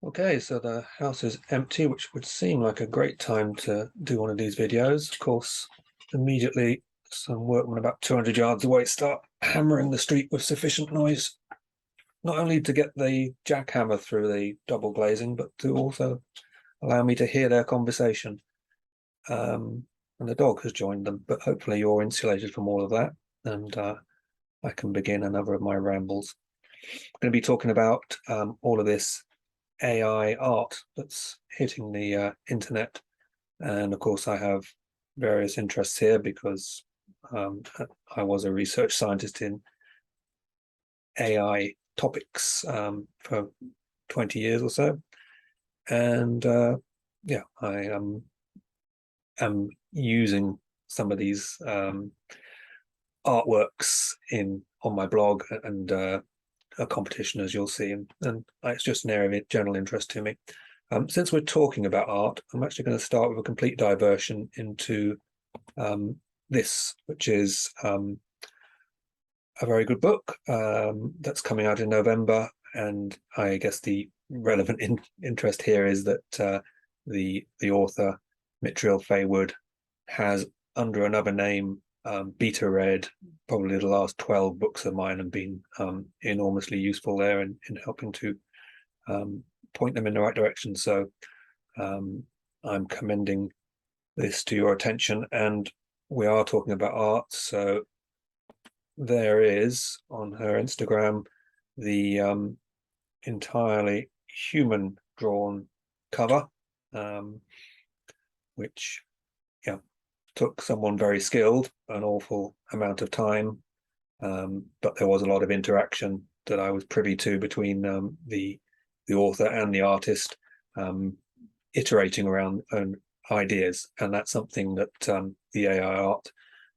Okay, so the house is empty, which would seem like a great time to do one of these videos. Of course, immediately some workmen about 200 yards away start hammering the street with sufficient noise, not only to get the jackhammer through the double glazing, but to also allow me to hear their conversation. And the dog has joined them, but hopefully you're insulated from all of that, and I can begin another of my rambles. I'm going to be talking about all of this AI art that's hitting the internet. And of course, I have various interests here because I was a research scientist in AI topics for 20 years or so. And yeah, I am using some of these artworks on my blog and a competition, as you'll see, and it's just an area of general interest to me. Since we're talking about art, I'm actually going to start with a complete diversion into this, which is a very good book that's coming out in November. And I guess the relevant interest here is that the author, Mitchell Faywood, has, under another name, beta read probably the last 12 books of mine and been enormously useful there in helping to point them in the right direction. So I'm commending this to your attention, and we are talking about art. So there is on her Instagram the entirely human drawn cover, which took someone very skilled an awful amount of time, but there was a lot of interaction that I was privy to between the author and the artist, iterating around own ideas, and that's something that the AI art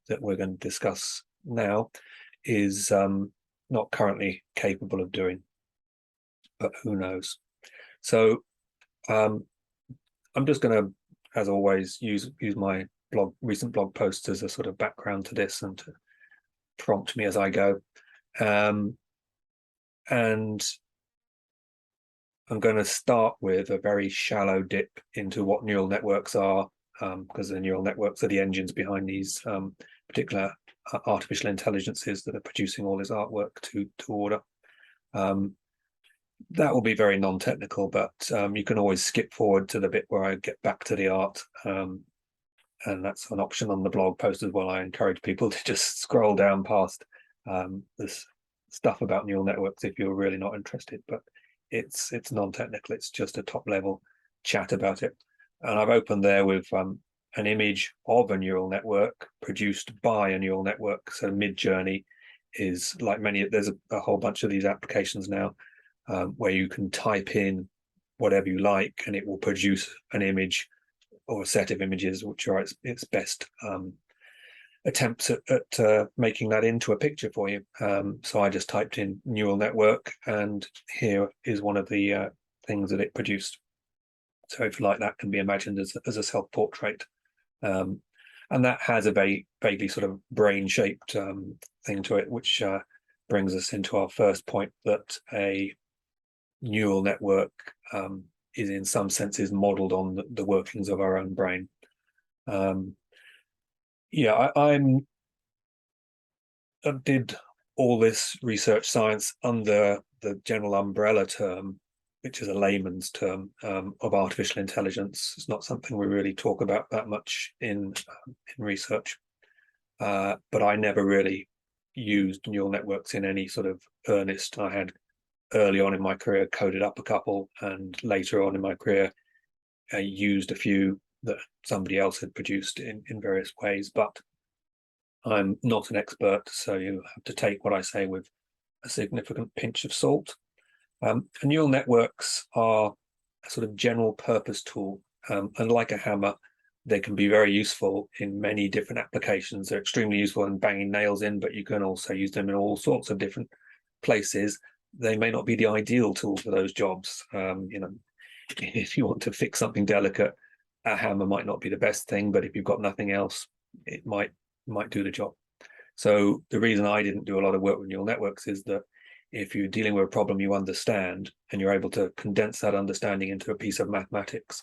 that we're going to discuss now is not currently capable of doing, but who knows. So I'm just going to, as always, use my recent blog posts as a sort of background to this and to prompt me as I go. And I'm going to start with a very shallow dip into what neural networks are, because the neural networks are the engines behind these particular artificial intelligences that are producing all this artwork to order. That will be very non-technical, but you can always skip forward to the bit where I get back to the art. And that's an option on the blog post as well. I encourage people to just scroll down past this stuff about neural networks if you're really not interested, but it's non-technical. It's just a top level chat about it. And I've opened there with an image of a neural network produced by a neural network. So Midjourney is, like there's a whole bunch of these applications now where you can type in whatever you like and it will produce an image or a set of images, which are its best attempts at making that into a picture for you. So I just typed in neural network, and here is one of the things that it produced. So if you like, that can be imagined as a self-portrait. And that has a very vaguely sort of brain-shaped thing to it, which brings us into our first point, that a neural network is in some senses modeled on the workings of our own brain. I did all this research science under the general umbrella term, which is a layman's term, of artificial intelligence. It's not something we really talk about that much in research, but I never really used neural networks in any sort of earnest. I had early on in my career coded up a couple, and later on in my career I used a few that somebody else had produced in various ways, but I'm not an expert, so you have to take what I say with a significant pinch of salt. And neural networks are a sort of general purpose tool, and like a hammer, they can be very useful in many different applications. They're extremely useful in banging nails in, but you can also use them in all sorts of different places. They may not be the ideal tool for those jobs. If you want to fix something delicate, a hammer might not be the best thing, but if you've got nothing else, it might do the job. So the reason I didn't do a lot of work with neural networks is that if you're dealing with a problem you understand and you're able to condense that understanding into a piece of mathematics,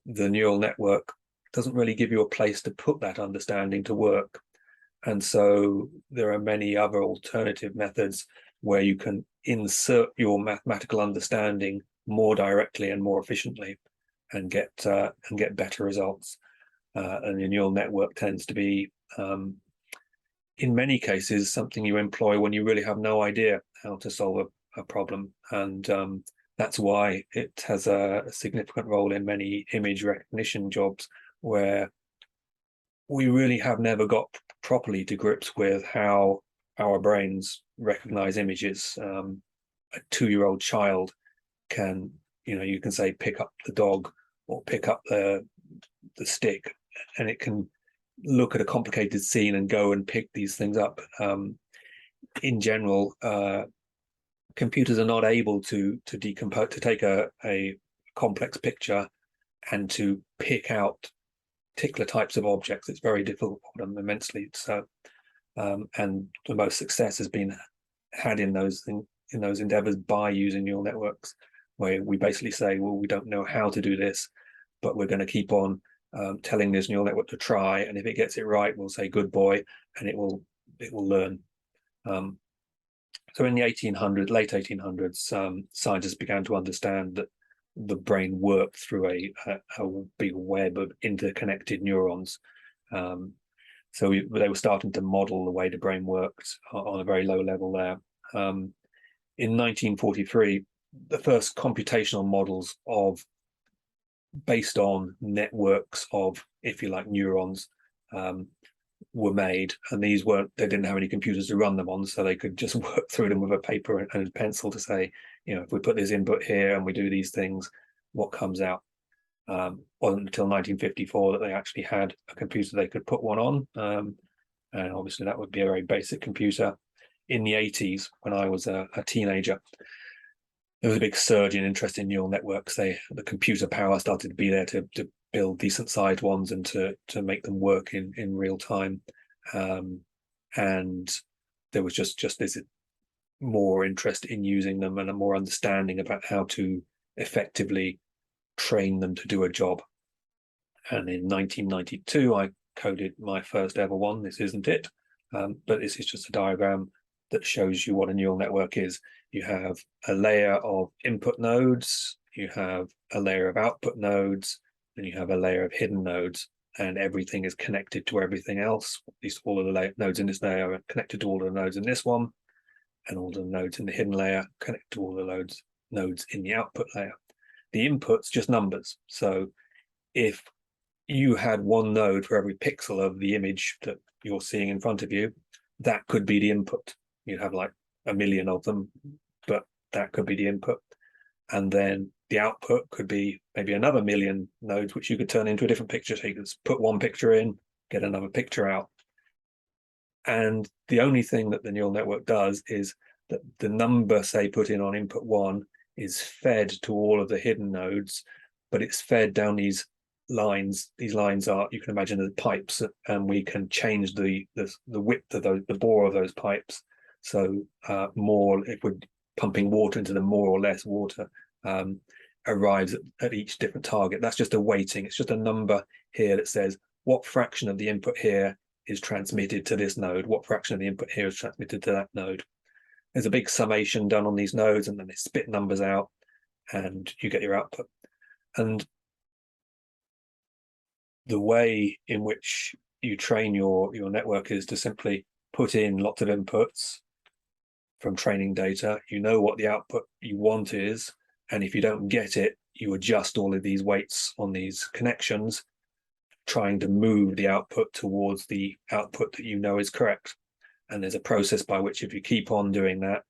the neural network doesn't really give you a place to put that understanding to work. And so there are many other alternative methods where you can insert your mathematical understanding more directly and more efficiently and get better results. And the neural network tends to be, in many cases, something you employ when you really have no idea how to solve a problem. And that's why it has a significant role in many image recognition jobs where we really have never got properly to grips with how our brains recognize images. A 2-year-old child can, you can say, pick up the dog or pick up the stick, and it can look at a complicated scene and go and pick these things up. In general, computers are not able to decompose, to take a complex picture and to pick out particular types of objects. It's very difficult for them immensely. So, and the most success has been had in those endeavors by using neural networks, where we basically say, well, we don't know how to do this, but we're going to keep on telling this neural network to try, and if it gets it right, we'll say good boy, and it will learn. So in the late 1800s, scientists began to understand that the brain worked through a big web of interconnected neurons. So they were starting to model the way the brain worked on a very low level there. In 1943, the first computational models based on networks of, if you like, neurons were made, and they didn't have any computers to run them on, so they could just work through them with a paper and a pencil to say, if we put this input here and we do these things, what comes out. Wasn't until 1954 that they actually had a computer they could put one on, and obviously that would be a very basic computer. In the 80s, when I was a teenager, there was a big surge in interest in neural networks. The computer power started to be there to build decent sized ones and to make them work in real time. And there was just this more interest in using them and a more understanding about how to effectively train them to do a job. And in 1992, I coded my first ever one. This isn't it, but this is just a diagram that shows you what a neural network is. You have a layer of input nodes, you have a layer of output nodes, and you have a layer of hidden nodes, and everything is connected to everything else. At least all of the nodes in this layer are connected to all of the nodes in this one, and all the nodes in the hidden layer connect to all the nodes in the output layer. The input's just numbers. So if you had one node for every pixel of the image that you're seeing in front of you, that could be the input. You'd have like 1 million of them, but that could be the input. And then the output could be maybe another 1 million nodes, which you could turn into a different picture. So you could put one picture in, get another picture out. And the only thing that the neural network does is that the number, say, put in on input 1 is fed to all of the hidden nodes, but it's fed down these lines. These lines are, you can imagine, the pipes, and we can change the width of the bore of those pipes. So more, if we're pumping water into them, more or less water arrives at each different target. That's just a weighting. It's just a number here that says what fraction of the input here is transmitted to this node, what fraction of the input here is transmitted to that node. There's a big summation done on these nodes, and then they spit numbers out, and you get your output. And the way in which you train your network is to simply put in lots of inputs from training data. You know what the output you want is, and if you don't get it, you adjust all of these weights on these connections, trying to move the output towards the output that you know is correct. And there's a process by which, if you keep on doing that,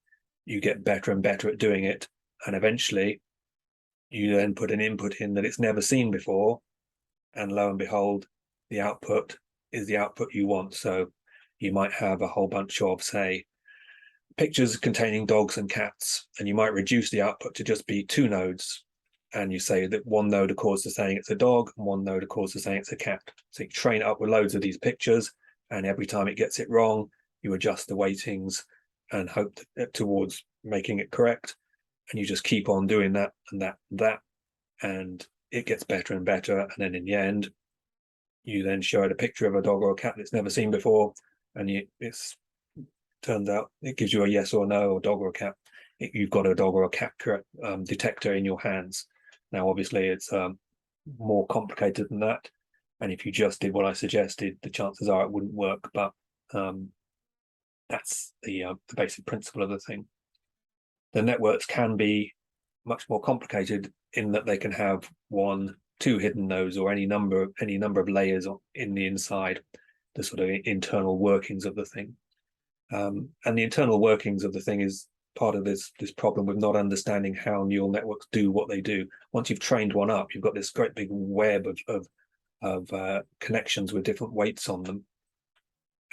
you get better and better at doing it, and eventually you then put an input in that it's never seen before, and lo and behold, the output is the output you want. So you might have a whole bunch of, say, pictures containing dogs and cats, and you might reduce the output to just be 2 nodes, and you say that one node, of course, is saying it's a dog, and one node, of course, is saying it's a cat. So you train it up with loads of these pictures, and every time it gets it wrong, you adjust the weightings and hope towards making it correct, and you just keep on doing that and that and that, and it gets better and better. And then in the end, you then show it a picture of a dog or a cat that's never seen before, and it's turns out it gives you a yes or no, a dog or a cat. You've got a dog or a cat detector in your hands. Now, obviously, it's more complicated than that. And if you just did what I suggested, the chances are it wouldn't work. But that's the basic principle of the thing. The networks can be much more complicated in that they can have 1, 2 hidden nodes or any number of layers in the inside, the sort of internal workings of the thing. And the internal workings of the thing is part of this problem with not understanding how neural networks do what they do. Once you've trained one up, you've got this great big web of connections with different weights on them,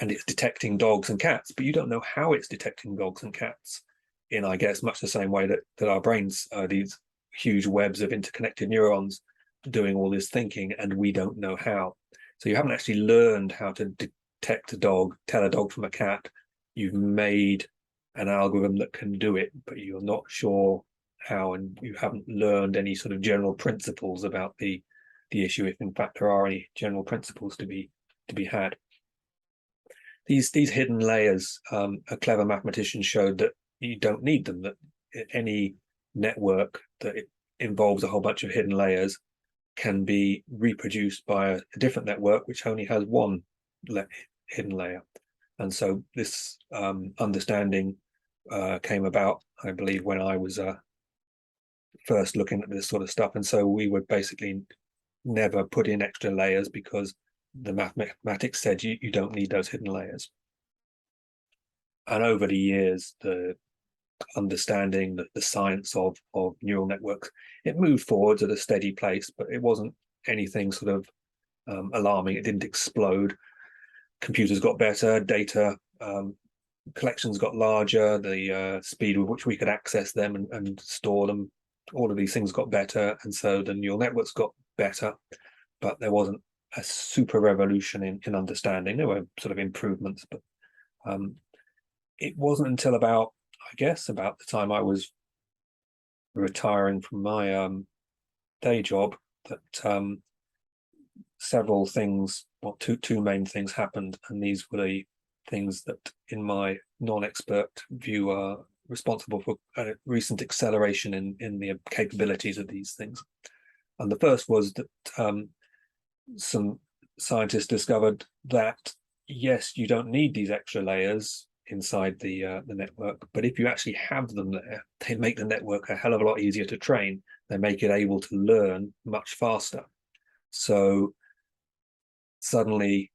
and it's detecting dogs and cats, but you don't know how it's detecting dogs and cats in, I guess, much the same way that our brains are these huge webs of interconnected neurons doing all this thinking, and we don't know how. So you haven't actually learned how to detect a dog, tell a dog from a cat. You've made an algorithm that can do it, but you're not sure how, and you haven't learned any sort of general principles about the issue, if in fact there are any general principles to be had. These hidden layers, a clever mathematician showed that you don't need them, that any network that involves a whole bunch of hidden layers can be reproduced by a different network which only has one hidden layer. And so this understanding came about, I believe, when I was first looking at this sort of stuff. And so we would basically never put in extra layers because the mathematics said you don't need those hidden layers. And over the years, the understanding that the science of neural networks, it moved forwards at a steady pace, but it wasn't anything sort of alarming. It didn't explode. Computers got better, data collections got larger, the speed with which we could access them and store them, all of these things got better, and so the neural networks got better, but there wasn't a super revolution in understanding. There were sort of improvements, but it wasn't until about the time I was retiring from my day job that several things, well, two main things happened, and these were the things that, in my non-expert view, are responsible for a recent acceleration in the capabilities of these things. And the first was that some scientists discovered that, yes, you don't need these extra layers inside the network, but if you actually have them there, they make the network a hell of a lot easier to train. They make it able to learn much faster. So suddenly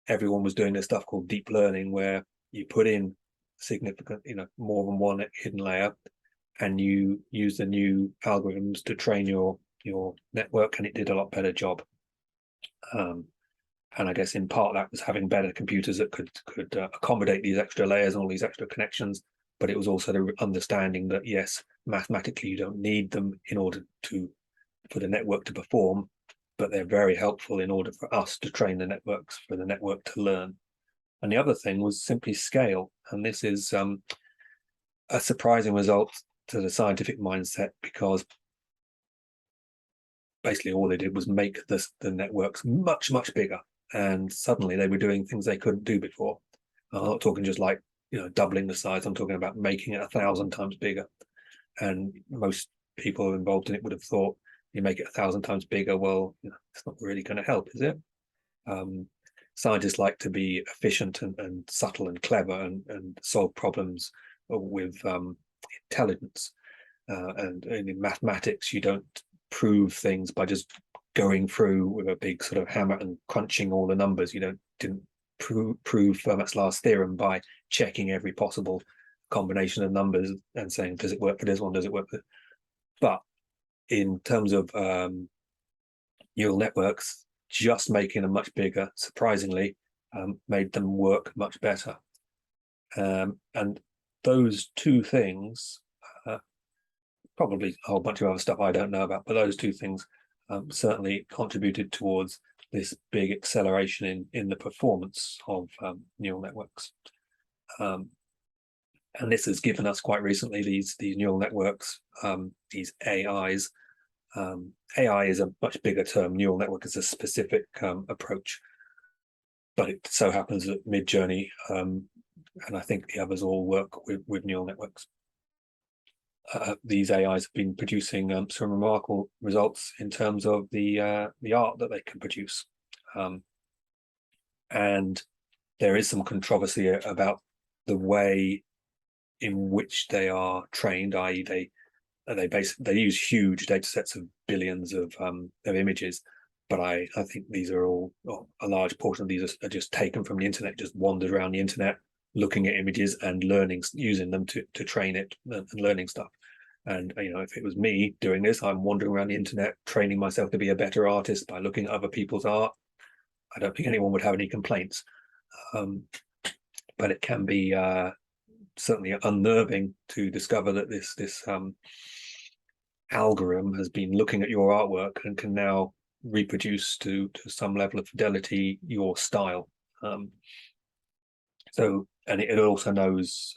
everyone was doing this stuff called deep learning, where you put in significant, more than one hidden layer, and you use the new algorithms to train your network, and it did a lot better job. And I guess in part that was having better computers that could accommodate these extra layers and all these extra connections, but it was also the understanding that, yes, mathematically you don't need them in order for the network to perform, but they're very helpful in order for us to train the networks, for the network to learn. And the other thing was simply scale, and this is a surprising result to the scientific mindset, because basically all they did was make the networks much bigger, and suddenly they were doing things they couldn't do before. I'm not talking just like doubling the size. I'm talking about making it 1,000 times bigger. And most people involved in it would have thought, you make it 1,000 times bigger, well, it's not really going to help, is it? Scientists like to be efficient and subtle and clever and solve problems with intelligence. And in mathematics, you don't prove things by just going through with a big sort of hammer and crunching all the numbers. You didn't prove Fermat's last theorem by checking every possible combination of numbers and saying, does it work for this one, does it work for this? But in terms of neural networks, just making them much bigger, surprisingly, made them work much better. And those two things, probably a whole bunch of other stuff I don't know about, but those two things certainly contributed towards this big acceleration in the performance of neural networks. And this has given us quite recently these neural networks, these AIs. AI is a much bigger term. Neural network is a specific approach, but it so happens that Midjourney and I think the others all work with neural networks. These AIs have been producing some remarkable results in terms of the art that they can produce, and there is some controversy about the way in which they are trained, i.e., they use huge data sets of billions of images, but I think these are all, well, a large portion of these are just taken from the internet, just wandered around the internet looking at images and learning, using them to train it and learning stuff. And if it was me doing this, I'm wandering around the internet training myself to be a better artist by looking at other people's art. I don't think anyone would have any complaints, but it can be certainly unnerving to discover that this algorithm has been looking at your artwork and can now reproduce to some level of fidelity your style. And it also knows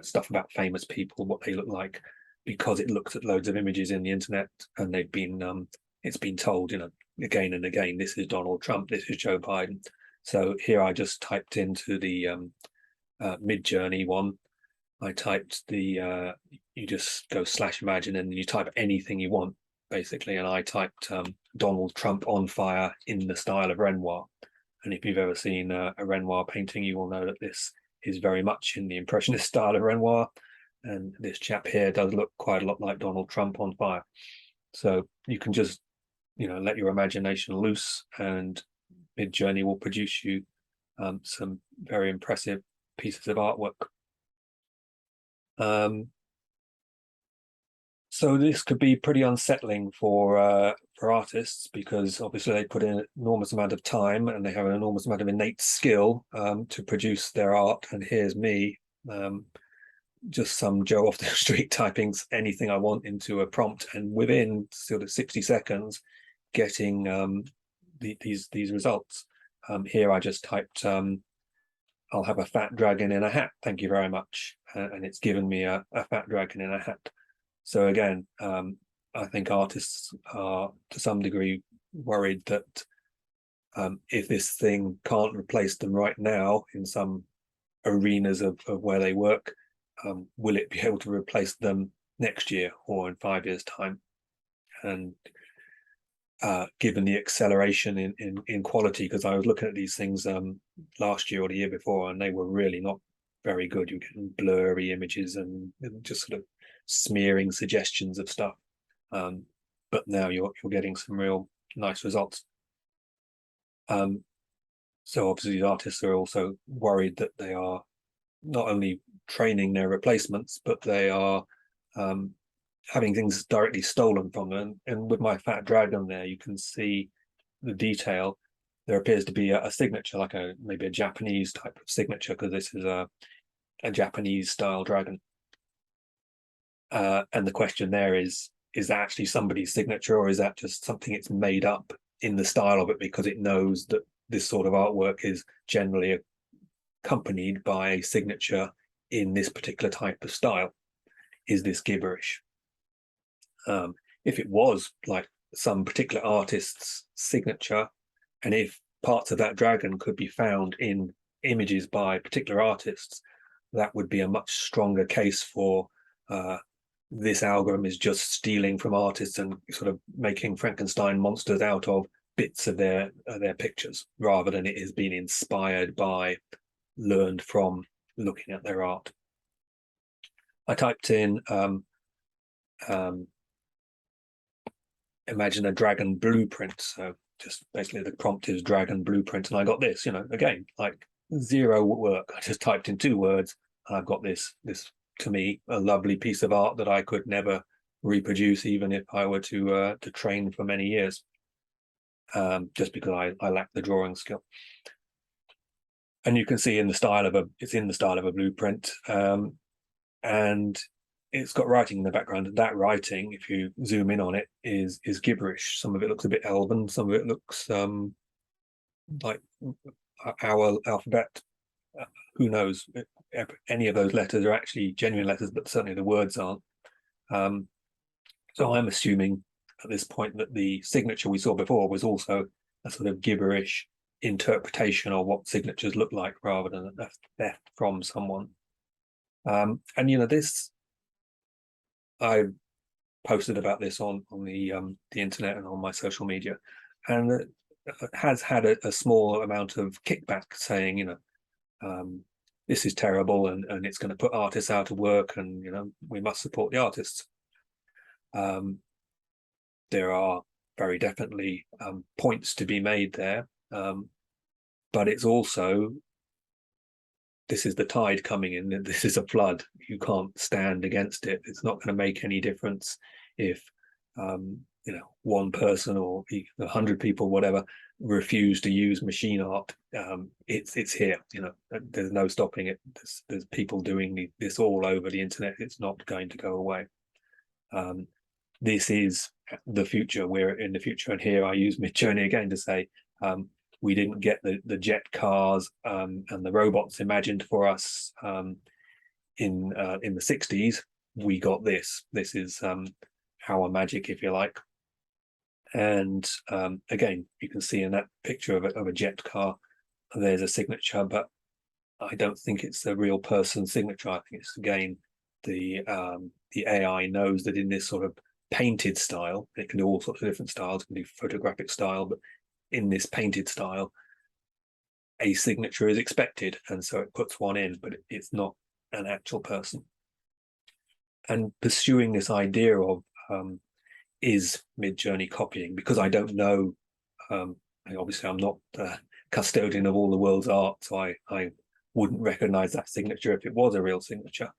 stuff about famous people, what they look like, because it looks at loads of images in the internet, and they've been it's been told again and again, this is Donald Trump, this is Joe Biden. So here I just typed into the Midjourney one. I typed the you just go /imagine and you type anything you want basically, and I typed Donald Trump on fire in the style of Renoir. And if you've ever seen a Renoir painting, you will know that this is very much in the Impressionist style of Renoir, and this chap here does look quite a lot like Donald Trump on fire. So you can just let your imagination loose, and Midjourney will produce you some very impressive pieces of artwork. So this could be pretty unsettling for artists, because obviously they put in an enormous amount of time and they have an enormous amount of innate skill to produce their art. And here's me, just some Joe off the street typing anything I want into a prompt, and within sort of 60 seconds getting these results. Here I just typed I'll have a fat dragon in a hat, thank you very much, and it's given me a fat dragon in a hat. So again, I think artists are to some degree worried that if this thing can't replace them right now in some arenas of where they work, will it be able to replace them next year or in 5 years' time? And given the acceleration in quality, because I was looking at these things last year or the year before, and they were really not very good. You're getting blurry images and just sort of smearing suggestions of stuff. But now you're getting some real nice results. So obviously these artists are also worried that they are not only training their replacements, but they are having things directly stolen from them. And with my fat dragon there, you can see the detail. There appears to be a signature, like maybe a Japanese type of signature, because this is a Japanese style dragon. And the question there is that actually somebody's signature, or is that just something it's made up in the style of it because it knows that this sort of artwork is generally accompanied by a signature in this particular type of style? Is this gibberish? If it was like some particular artist's signature, and if parts of that dragon could be found in images by particular artists, that would be a much stronger case for this algorithm is just stealing from artists and sort of making Frankenstein monsters out of bits of their pictures, rather than it is being inspired by, learned from looking at their art. I typed in imagine a dragon blueprint, so just basically the prompt is dragon blueprint, and I got this, again, like zero work. I just typed in 2 words and I've got this to me a lovely piece of art that I could never reproduce, even if I were to train for many years, just because I lack the drawing skill. And you can see it's in the style of a blueprint, and it's got writing in the background. That writing, if you zoom in on it, is gibberish. Some of it looks a bit elven, some of it looks like our alphabet. Who knows? any of those letters are actually genuine letters, but certainly the words aren't. So I'm assuming at this point that the signature we saw before was also a sort of gibberish interpretation of what signatures look like, rather than a theft from someone. And this, I posted about this on the internet and on my social media, and it has had a small amount of kickback, saying, this is terrible, and it's going to put artists out of work, and we must support the artists. There are very definitely points to be made there, but it's also, this is the tide coming in. This is a flood. You can't stand against it. It's not going to make any difference if one person or 100 people, whatever, refuse to use machine art. It's here. There's no stopping it. There's people doing this all over the internet. It's not going to go away. This is the future. We're in the future, and here I use Midjourney again to say, we didn't get the jet cars and the robots imagined for us in the 60s. We got this. This is our magic, if you like. And again, you can see in that picture of a jet car, there's a signature, but I don't think it's a real person's signature. I think it's, again, the AI knows that in this sort of painted style, it can do all sorts of different styles. It can do photographic style, but in this painted style, a signature is expected, and so it puts one in, but it's not an actual person. And pursuing this idea of is Midjourney copying, because I don't know. Obviously, I'm not the custodian of all the world's art, so I wouldn't recognize that signature if it was a real signature.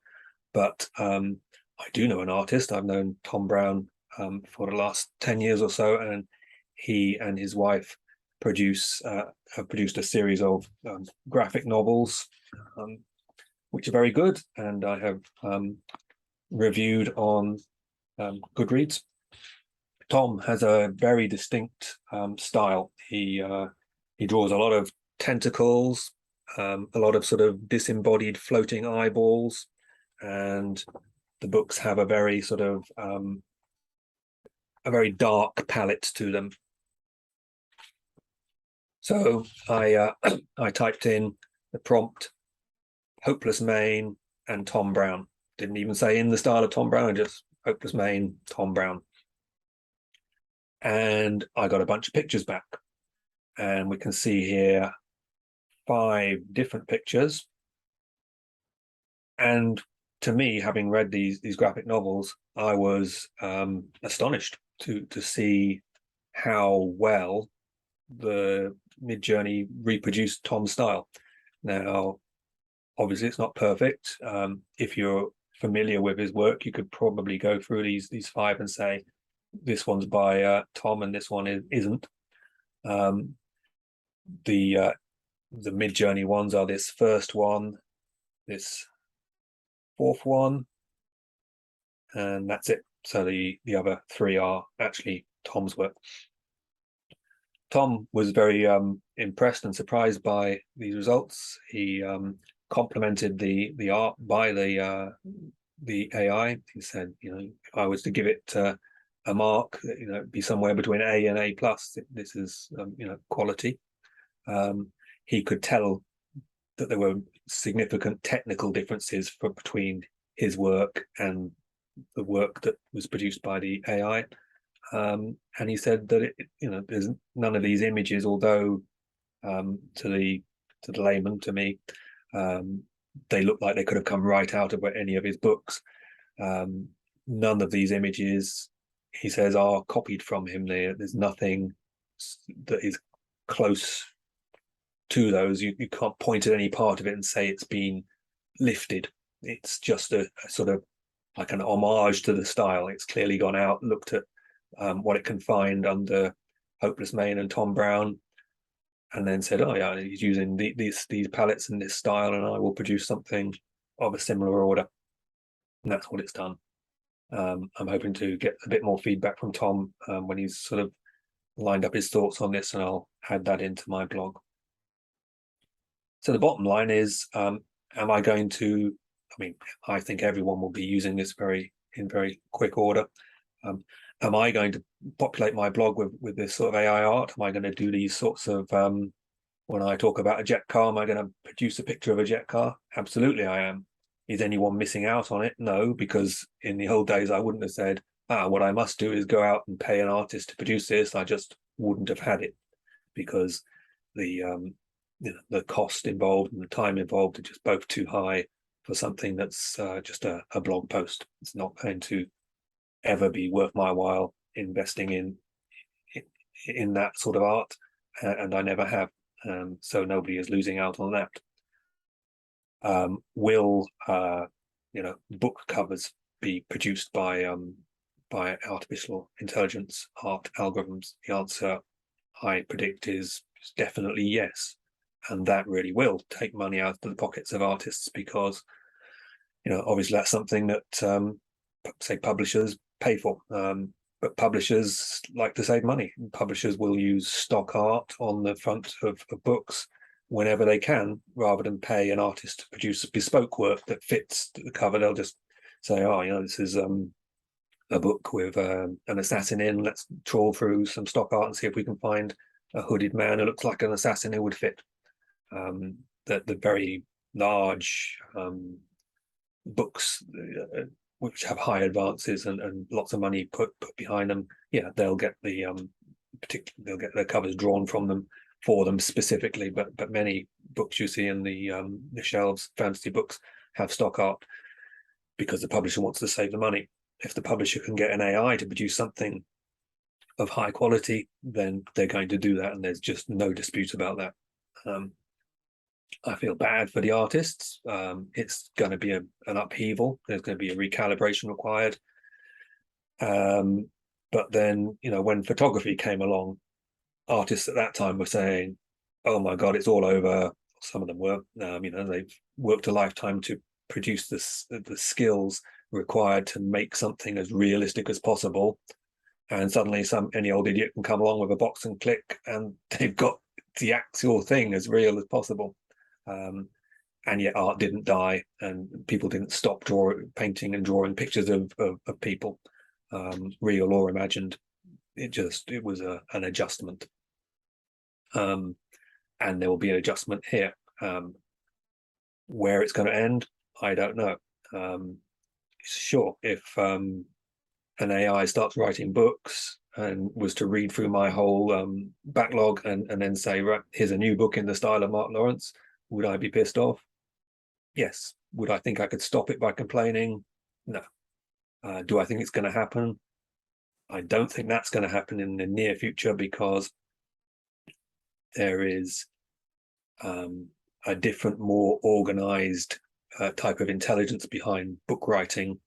But I do know an artist. I've known Tom Brown for the last 10 years or so, and he and his wife have produced a series of graphic novels, which are very good, and I have reviewed on Goodreads. Tom has a very distinct style. He draws a lot of tentacles, a lot of sort of disembodied floating eyeballs, and the books have a very sort of a very dark palette to them. So I typed in the prompt, Hopeless Maine and Tom Brown. Didn't even say in the style of Tom Brown, just Hopeless Maine, Tom Brown. And I got a bunch of pictures back. And we can see here 5 different pictures. And to me, having read these graphic novels, I was astonished to see how well the Midjourney reproduced Tom's style. Now, obviously, it's not perfect. If you're familiar with his work, you could probably go through these 5 and say, this one's by Tom and this one isn't. The Midjourney ones are this first one, this 4th one, and that's it. So the other 3 are actually Tom's work. Tom was very impressed and surprised by these results. He complimented the art by the AI. He said, if I was to give it a mark, it'd be somewhere between A and A plus. This is quality. He could tell that there were significant technical differences between his work and the work that was produced by the AI. And he said that there's none of these images, although to the layman, to me, they look like they could have come right out of any of his books. None of these images, he says, are copied from him. There's nothing that is close to those. You can't point at any part of it and say it's been lifted. It's just a sort of like an homage to the style. It's clearly gone out, looked at what it can find under Hopeless Maine and Tom Brown, and then said, oh yeah, he's using these palettes in this style, and I will produce something of a similar order. And that's what it's done. I'm hoping to get a bit more feedback from Tom when he's sort of lined up his thoughts on this, and I'll add that into my blog. So the bottom line is Am I going to, I mean, I think everyone will be using this in very quick order. Am I going to populate my blog with this sort of AI art? Am I going to do these sorts of, when I talk about a jet car, am I going to produce a picture of a jet car? Absolutely, I am. Is anyone missing out on it? No, because in the old days, I wouldn't have said, what I must do is go out and pay an artist to produce this. I just wouldn't have had it, because the the cost involved and the time involved are just both too high for something that's just a blog post. It's not going to ever be worth my while investing in that sort of art, and I never have. So nobody is losing out on that. Will book covers be produced by artificial intelligence art algorithms? The answer, I predict, is definitely yes, and that really will take money out of the pockets of artists, because obviously that's something that say publishers pay for, but publishers like to save money. Publishers will use stock art on the front of books whenever they can, rather than pay an artist to produce bespoke work that fits the cover. They'll just say, oh, this is a book with an assassin in. Let's trawl through some stock art and see if we can find a hooded man who looks like an assassin who would fit. The very large books which have high advances and lots of money put behind them, they'll get they'll get their covers drawn from them for them specifically. But many books you see in the shelves, fantasy books, have stock art because the publisher wants to save the money. If the publisher can get an AI to produce something of high quality, then they're going to do that, and there's just no dispute about that. I feel bad for the artists. It's going to be an upheaval. There's going to be a recalibration required. But then, when photography came along, artists at that time were saying, "Oh my God, it's all over." Some of them were. They've worked a lifetime to produce the skills required to make something as realistic as possible, and suddenly any old idiot can come along with a box and click, and they've got the actual thing as real as possible. And yet art didn't die, and people didn't stop painting and drawing pictures of people, real or imagined. It was an adjustment, and there will be an adjustment here. Where it's going to end, I don't know. Sure, if an AI starts writing books and was to read through my whole backlog and then say, right, here's a new book in the style of Mark Lawrence, would I be pissed off? Yes. Would I think I could stop it by complaining? No. Do I think it's going to happen? I don't think that's going to happen in the near future, because there is a different, more organized type of intelligence behind book writing,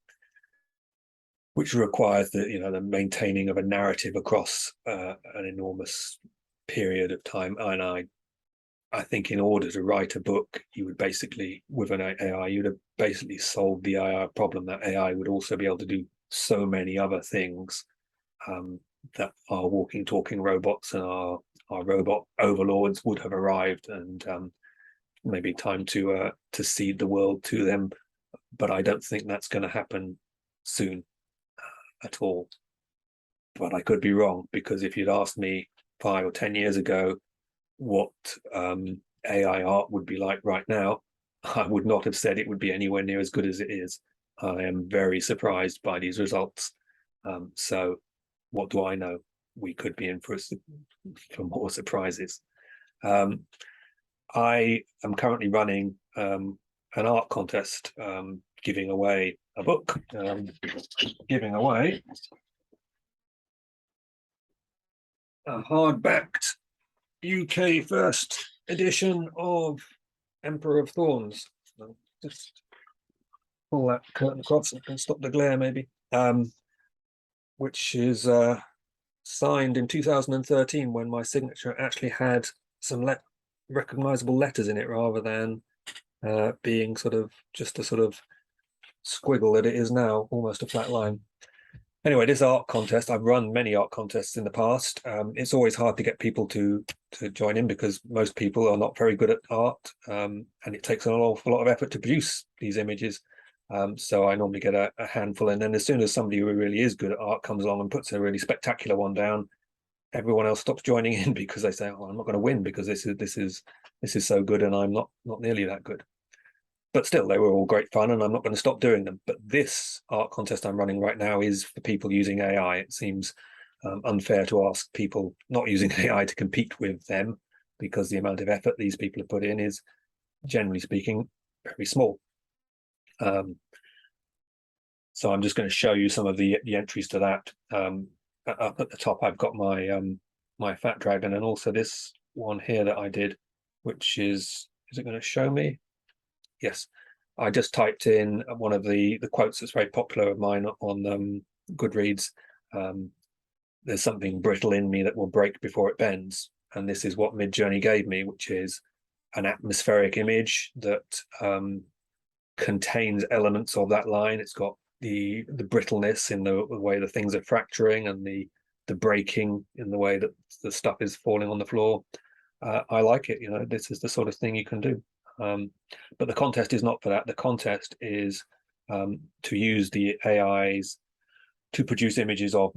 which requires the maintaining of a narrative across an enormous period of time. And I think in order to write a book, you would basically, with an AI, you'd have basically solved the AI problem. That AI would also be able to do so many other things that our walking, talking robots and our robot overlords would have arrived, and maybe time to cede the world to them. But I don't think that's going to happen soon at all. But I could be wrong, because if you'd asked me 5 or 10 years ago what AI art would be like right now, I would not have said it would be anywhere near as good as it is. I am very surprised by these results. So what do I know? We could be in for more surprises. I am currently running an art contest, giving away a book, giving away a hardbacked UK first edition of Emperor of Thorns. So just pull that curtain across and stop the glare, maybe. Which is signed in 2013, when my signature actually had some recognizable letters in it, rather than being sort of just a sort of squiggle that it is now, almost a flat line. Anyway, this art contest, I've run many art contests in the past. It's always hard to get people to join in because most people are not very good at art, and it takes an awful lot of effort to produce these images. So I normally get a handful, and then as soon as somebody who really is good at art comes along and puts a really spectacular one down, everyone else stops joining in because they say, "Oh, I'm not going to win because this is so good, and I'm not nearly that good." But still, they were all great fun, and I'm not going to stop doing them. But this art contest I'm running right now is for people using AI. It seems unfair to ask people not using AI to compete with them because the amount of effort these people have put in is, generally speaking, very small. So I'm just going to show you some of the entries to that. Up at the top, I've got my fat dragon, and also this one here that I did, which is it going to show me? Yes, I just typed in one of the quotes that's very popular of mine on Goodreads. There's something brittle in me that will break before it bends, and this is what Midjourney gave me, which is an atmospheric image that contains elements of that line. It's got the brittleness in the way the things are fracturing, and the breaking in the way that the stuff is falling on the floor. I like it. This is the sort of thing you can do. But the contest is not for that. The contest is to use the AIs to produce images of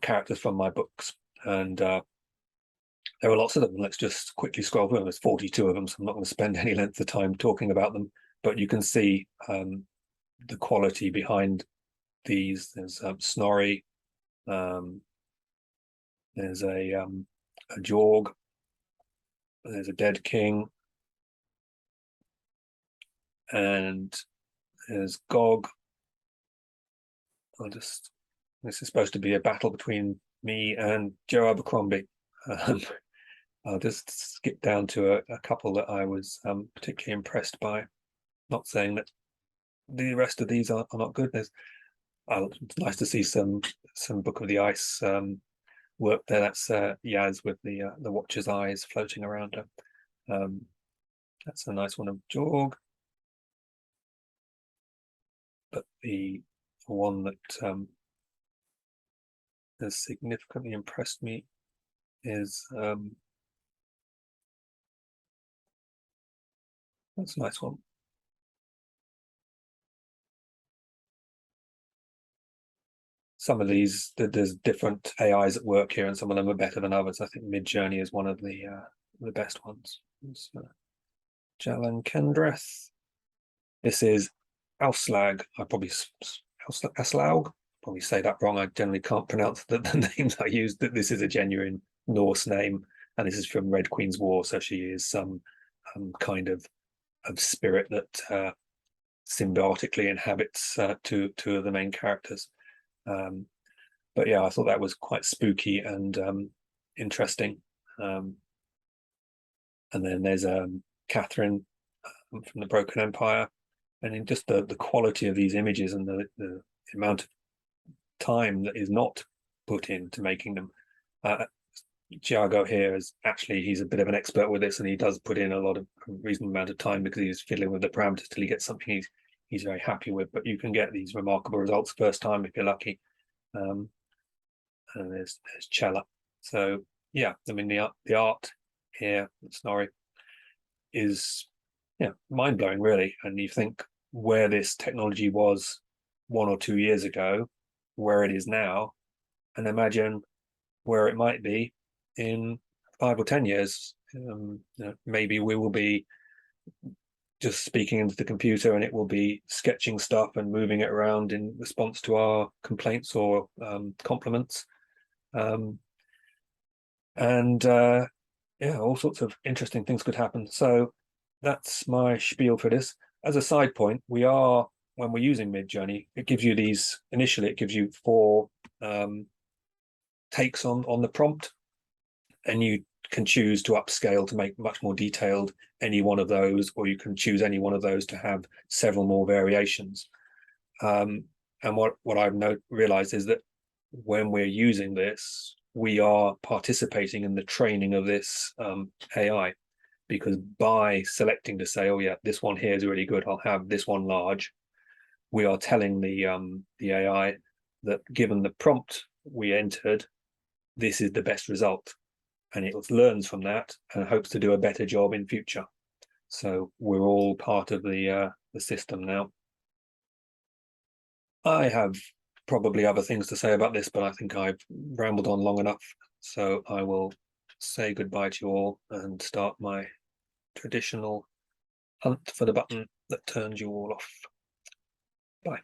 characters from my books, and there are lots of them. Let's just quickly scroll through them. There's 42 of them, so I'm not going to spend any length of time talking about them. But you can see the quality behind these. There's Snorri. There's a Jorg. There's a dead king. And there's Gog. This is supposed to be a battle between me and Joe Abercrombie. I'll just skip down to a couple that I was particularly impressed by. Not saying that the rest of these are not good. It's nice to see some Book of the Ice work there. That's Yaz with the Watcher's eyes floating around her. That's a nice one of Jorg. But the one that has significantly impressed me is that's a nice one. Some of these, there's different AIs at work here, and some of them are better than others. I think Midjourney is one of the best ones. It's Jalan Kendreth. This is Auslag. Auslaug. Probably say that wrong. I generally can't pronounce the names I use. That this is a genuine Norse name, and this is from Red Queen's War. So she is some kind of spirit that symbiotically inhabits two of the main characters. But yeah, I thought that was quite spooky and interesting. And then there's Catherine from the Broken Empire, and in just the quality of these images and the amount of time that is not put into making them. Giago here is actually, he's a bit of an expert with this, and he does put in a reasonable amount of time because he's fiddling with the parameters till he gets something he's very happy with. But you can get these remarkable results first time if you're lucky. And there's Cella. So yeah, I mean the art here, Snorri, is mind blowing really. And you think where this technology was 1 or 2 years ago, where it is now, and imagine where it might be in 5 or 10 years. Maybe we will be just speaking into the computer, and it will be sketching stuff and moving it around in response to our complaints or compliments. All sorts of interesting things could happen. So that's my spiel for this. As a side point, when we're using Midjourney, it gives you initially it gives you 4 takes on the prompt, and you can choose to upscale to make much more detailed any one of those, or you can choose any one of those to have several more variations. And what I've realized is that when we're using this, we are participating in the training of this AI, because by selecting to say, oh yeah, this one here is really good, I'll have this one large, we are telling the AI, that given the prompt we entered, this is the best result, and it learns from that and hopes to do a better job in future. So we're all part of the system now. I have probably other things to say about this, but I think I've rambled on long enough. So I will say goodbye to you all and start my traditional hunt for the button that turns you all off. Bye.